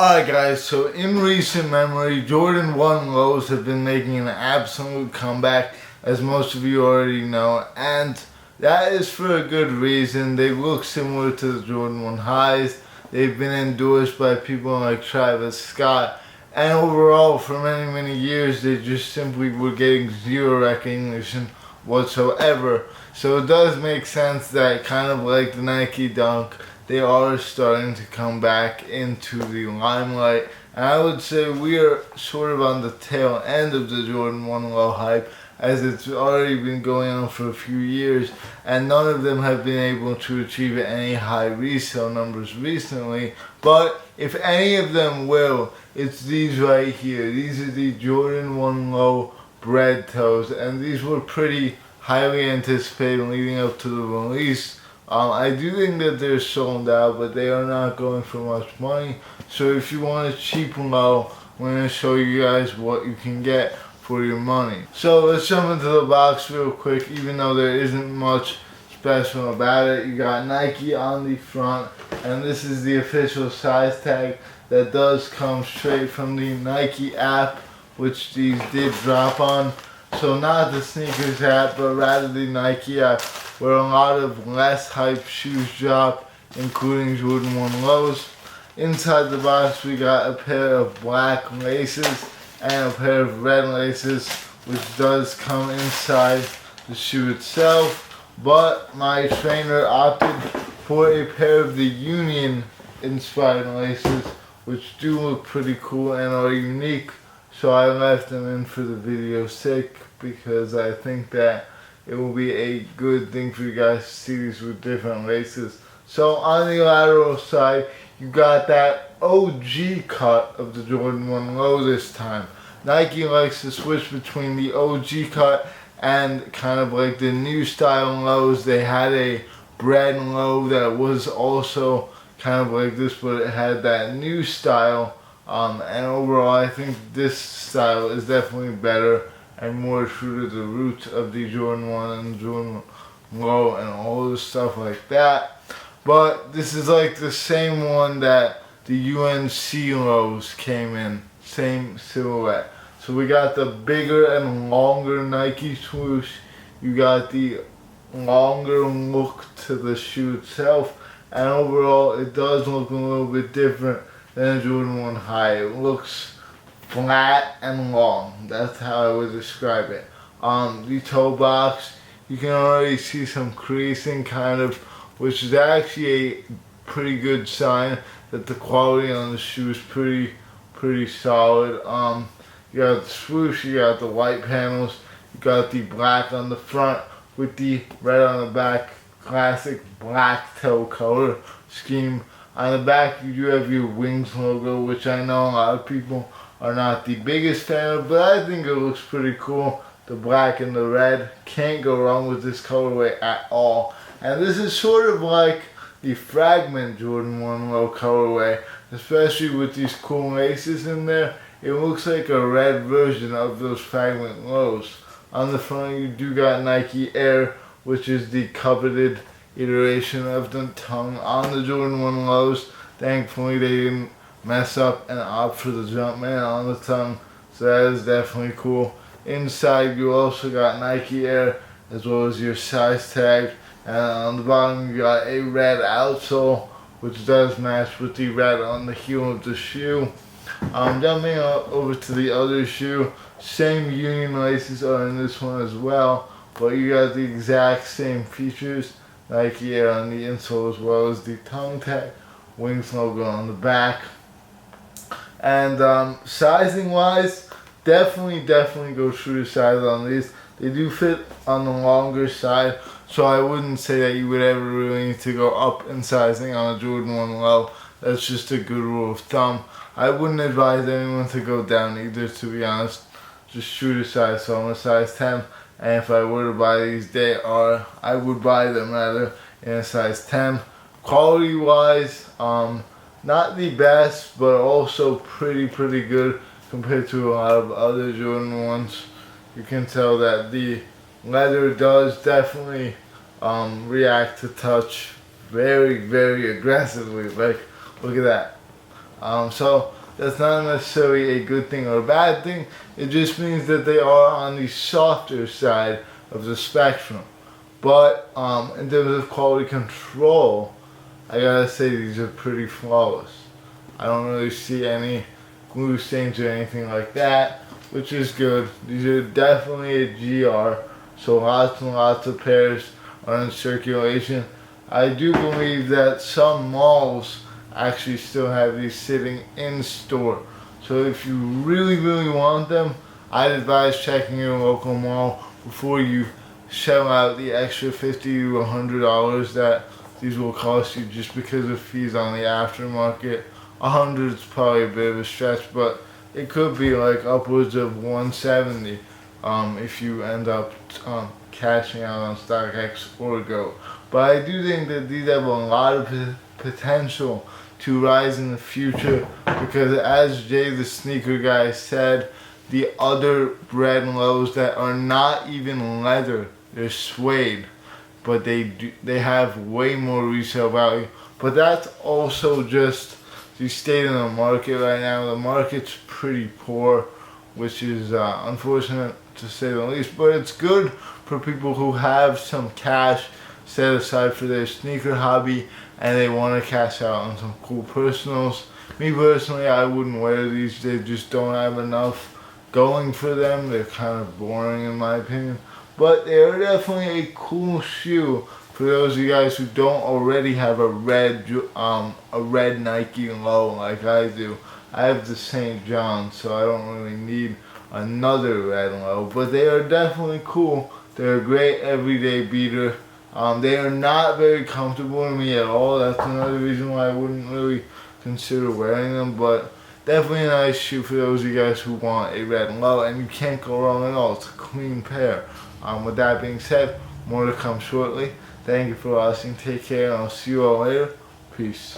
Alright guys, so in recent memory, Jordan 1 lows have been making an absolute comeback, as most of you already know, and that is for a good reason. They look similar to the Jordan 1 highs. They've been endorsed by people like Travis Scott, and overall for many years they just simply were getting zero recognition whatsoever. So it does make sense that, kind of like the Nike Dunk, they are starting to come back into the limelight. And I would say we are sort of on the tail end of the Jordan 1 low hype, as it's already been going on for a few years, and none of them have been able to achieve any high resale numbers recently. But if any of them will, it's these right here. These are the Jordan 1 low bread toes, and these were pretty highly anticipated leading up to the release. I do think that they're sold out, but they are not going for much money. So if you want a cheap low, I'm going to show you guys what you can get for your money. So let's jump into the box real quick, even though there isn't much special about it. You got Nike on the front, and this is the official size tag that does come straight from the Nike app, which these did drop on. So not the sneakers app, but rather the Nike app, where a lot of less hype shoes drop, including Jordan 1 lows. Inside the box we got a pair of black laces and a pair of red laces, which does come inside the shoe itself. But my trainer opted for a pair of the Union inspired laces, which do look pretty cool and are unique. So I left them in for the video's sake, because I think that it will be a good thing for you guys to see these with different laces. So on the lateral side, you got that OG cut of the Jordan 1 low this time. Nike likes to switch between the OG cut and kind of like the new style lows. They had a bread low that was also kind of like this, but it had that new style. And overall, I think this style is definitely better and more true to the roots of the Jordan 1 and Jordan low and all the stuff like that. But this is like the same one that the UNC lows came in, same silhouette. So we got the bigger and longer Nike swoosh. You got the longer look to the shoe itself, and overall it does look a little bit different than a Jordan 1 high. It looks flat and long. That's how I would describe it. The toe box, you can already see some creasing kind of, which is actually a pretty good sign that the quality on the shoe is pretty solid. You got the swoosh, you got the white panels, you got the black on the front with the red on the back, classic black toe color scheme. On the back you do have your Wings logo, which I know a lot of people are not the biggest fan of, but I think it looks pretty cool. The black and the red, can't go wrong with this colorway at all. And this is sort of like the Fragment Jordan 1 low colorway, especially with these cool laces in there. It looks like a red version of those Fragment lows. On the front you do got Nike Air, which is the coveted iteration of the tongue on the Jordan 1 lows. Thankfully they didn't mess up and opt for the Jumpman on the tongue, so that is definitely cool. Inside you also got Nike Air, as well as your size tag, and on the bottom you got a red outsole, which does match with the red on the heel of the shoe. Jumping over to the other shoe, same Union laces are in this one as well, but you got the exact same features. Nike Air on the insole, as well as the tongue tag, Wings logo on the back. And sizing wise, definitely go true to size on these. They do fit on the longer side, so I wouldn't say that you would ever really need to go up in sizing on a Jordan 1 low. That's just a good rule of thumb. I wouldn't advise anyone to go down either, to be honest. Just true to size. So I'm a size 10, and if I were to buy these, I would buy them rather in a size 10. Quality wise, not the best, but also pretty good compared to a lot of other Jordan 1s. You can tell that the leather does definitely react to touch very aggressively. Like, look at that. So that's not necessarily a good thing or a bad thing. It just means that they are on the softer side of the spectrum. But in terms of quality control, I gotta say these are pretty flawless. I don't really see any glue stains or anything like that, which is good. These are definitely a GR, so lots and lots of pairs are in circulation. I do believe that some malls actually still have these sitting in store. So if you really want them, I'd advise checking your local mall before you shell out the extra $50 to $100 that these will cost you just because of fees on the aftermarket. 100 is probably a bit of a stretch, but it could be like upwards of 170 if you end up cashing out on StockX or Go. But I do think that these have a lot of potential to rise in the future, because as Jay the sneaker guy said, the other bread and lows that are not even leather, they're suede, but they have way more resale value. But that's also just the state of the market right now. The market's pretty poor, which is unfortunate to say the least, but it's good for people who have some cash set aside for their sneaker hobby and they want to cash out on some cool personals. Me personally, I wouldn't wear these. They just don't have enough going for them. They're kind of boring in my opinion, but they are definitely a cool shoe for those of you guys who don't already have a red Nike low like I do. I have the St. John, so I don't really need another red low, but they are definitely cool. They're a great everyday beater. They are not very comfortable to me at all. That's another reason why I wouldn't really consider wearing them, but definitely a nice shoe for those of you guys who want a red low, and you can't go wrong at all. It's a clean pair. With that being said, more to come shortly. Thank you for watching. Take care, and I'll see you all later. Peace.